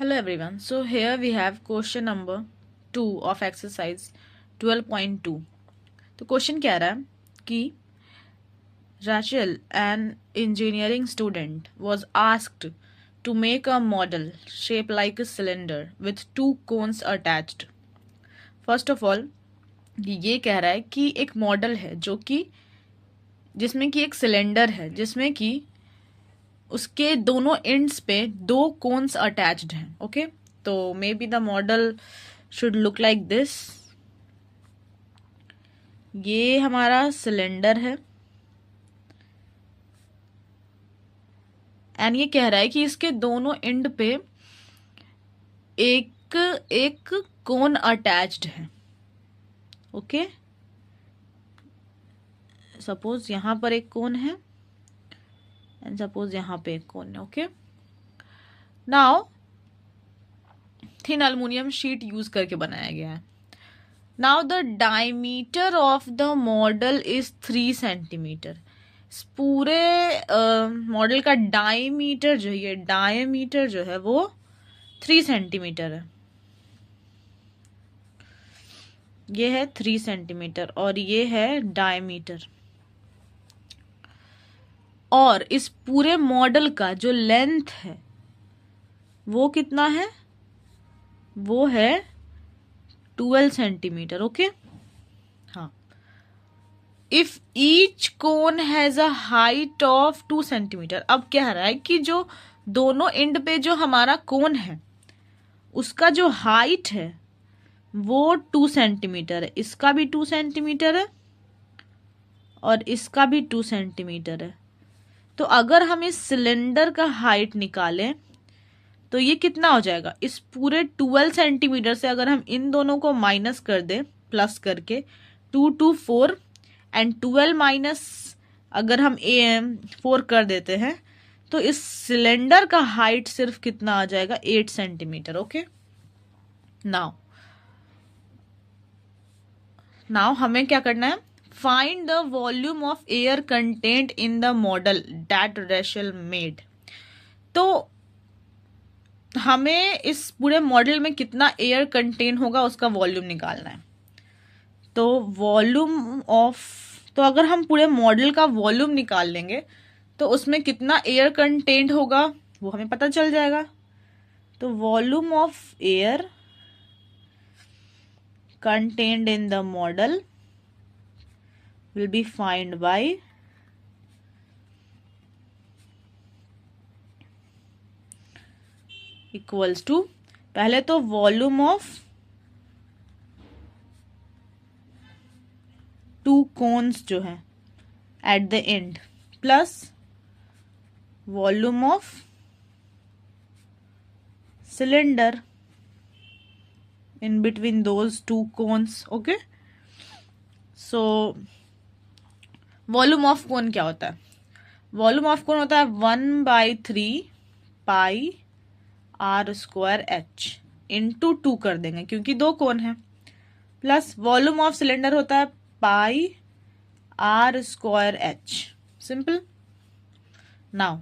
Hello everyone. So here we have question number 2 of exercise 12.2. तो question क्या रहा है कि Rachel, an engineering student, was asked to make a model shaped like a cylinder with two cones attached. First of all, ये कह रहा है कि एक मॉडल है जो कि जिसमें कि एक सिलेंडर है जिसमें कि उसके दोनों एंड्स पे दो कोन्स अटैच्ड हैं. ओके, तो may be the model should look like this. ये हमारा सिलेंडर है एंड ये कह रहा है कि इसके दोनों एंड पे एक एक कोन अटैच्ड है. ओके, सपोज यहां पर एक कोन है एंड सपोज यहां पे एक कोन है. Okay, now thin aluminium sheet use करके बनाया गया है. Now the diameter of the model is 3 centimetre. इस पूरे मॉडल का डायमीटर जो है वो 3 सेंटीमीटर है. ये है 3 सेंटीमीटर और ये है डायमीटर. और इस पूरे मॉडल का जो लेंथ है वो कितना है? वो है 12 सेंटीमीटर. ओके, हाँ. If each cone has a height of 2 centimetre. अब कह रहा है कि जो दोनों एंड पे जो हमारा कोन है उसका जो हाइट है वो 2 सेंटीमीटर है. इसका भी 2 सेंटीमीटर है और इसका भी 2 सेंटीमीटर है. तो अगर हम इस सिलेंडर का हाइट निकालें तो ये कितना हो जाएगा? इस पूरे 12 सेंटीमीटर से अगर हम इन दोनों को माइनस कर दें प्लस करके 2 2 4 एंड 12 माइनस अगर हम 4 कर देते हैं तो इस सिलेंडर का हाइट सिर्फ कितना आ जाएगा? 8 सेंटीमीटर. ओके, नाउ हमें क्या करना है? Find the volume of air content in the model that Rachel made. तो हमें इस पूरे मॉडल में कितना एयर कंटेन होगा उसका वॉल्यूम निकालना है. तो अगर हम पूरे मॉडल का वॉल्यूम निकाल लेंगे तो उसमें कितना एयर कंटेंट होगा वो हमें पता चल जाएगा. तो volume of air contained in the model will be found by equals to पहले तो वॉल्यूम ऑफ 2 कोन्स जो है at the end plus volume of cylinder in between those 2 cones. okay, so volume of cone क्या होता है? Volume of cone होता है 1/3 पाई r square h into 2 कर देंगे क्योंकि 2 कोन है, प्लस वॉल्यूम ऑफ सिलेंडर होता है पाई r square h. Simple. Now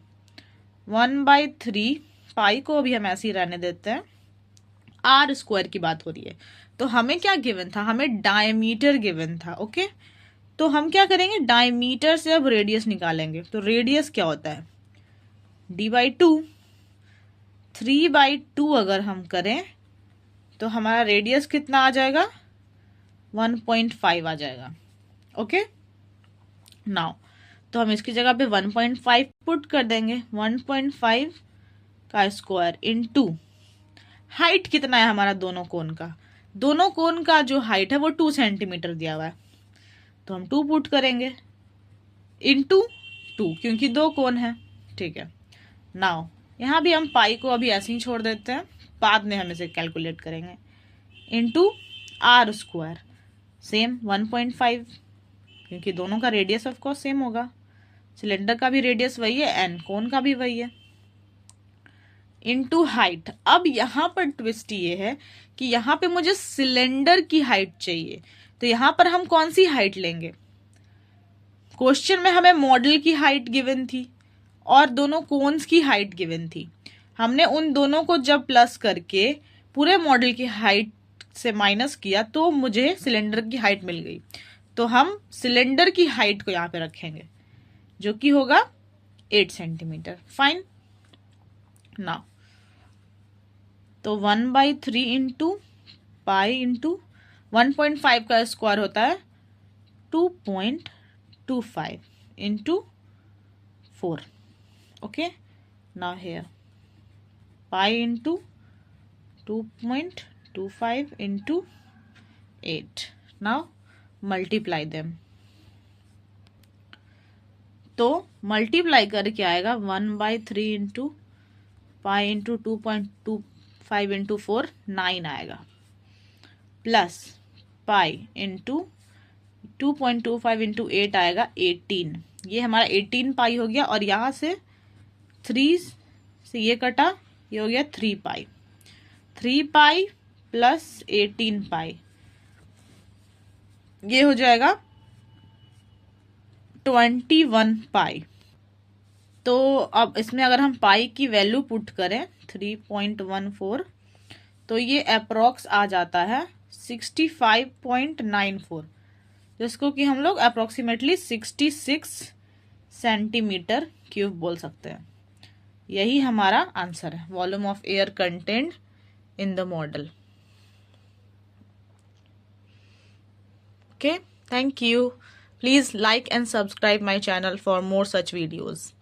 1/3 पाई को अभी हम ऐसे ही रहने देते हैं. आर स्क्वायर की बात हो रही है तो हमें क्या गिवन था? हमें डायमीटर गिवन था. ओके, तो हम क्या करेंगे? डायमीटर से अब रेडियस निकालेंगे. तो रेडियस क्या होता है? d/2. 3/2 अगर हम करें तो हमारा रेडियस कितना आ जाएगा? 1.5 आ जाएगा. ओके, नाउ तो हम इसकी जगह पे 1.5 पुट कर देंगे. 1.5 का स्क्वायर इनटू हाइट कितना है हमारा दोनों कोन का? दोनों कोन का जो हाइट है वो 2 सेंटीमीटर दिया हुआ है तो हम 2 पुट करेंगे इनटू 2 क्योंकि 2 कोन है. ठीक है, नाउ यहाँ भी हम पाई को अभी ऐसे ही छोड़ देते हैं, बाद में हम इसे कैलकुलेट करेंगे. इनटू आर स्क्वायर सेम 1.5 क्योंकि दोनों का रेडियस ऑफ कोर्स सेम होगा. सिलेंडर का भी रेडियस वही है एंड कोन का भी वही है. Into height. अब यहां पर ट्विस्ट ये है कि यहां पे मुझे सिलेंडर की हाइट चाहिए तो यहां पर हम कौन सी हाइट लेंगे? क्वेश्चन में हमें मॉडल की हाइट गिवन थी और दोनों कोन्स की हाइट गिवन थी. हमने उन दोनों को जब प्लस करके पूरे मॉडल की हाइट से माइनस किया तो मुझे सिलेंडर की हाइट मिल गई। तो हम सिलेंडर की हाइट को यहाँ पे रखेंगे जो कि होगा 8 सेंटीमीटर। फाइन। नाउ तो 1/3 इंटू पाई इंटू 1.5 का स्क्वायर होता है 2.25 into 4। Okay, now here pi into 2.25 into 8। Now multiply them. तो मल्टीप्लाई करके आएगा 1/3 इंटू पाई इंटू 2.25 इंटू 4 9 आएगा, प्लस पाई इंटू 2.25 इंटू 8 आएगा 18। ये हमारा 18 पाई हो गया और यहाँ से 3 से ये कटा, ये हो गया 3 पाई। 3 पाई प्लस 18 पाई, ये हो जाएगा 21 पाई। तो अब इसमें अगर हम पाई की वैल्यू पुट करें 3.14 तो ये अप्रोक्स आ जाता है 65.94, जिसको कि हम लोग अप्रोक्सीमेटली 66 सेंटीमीटर क्यूब बोल सकते हैं। यही हमारा आंसर है, volume of air content in the model. Okay, thank you. Please like and subscribe my channel for more such videos.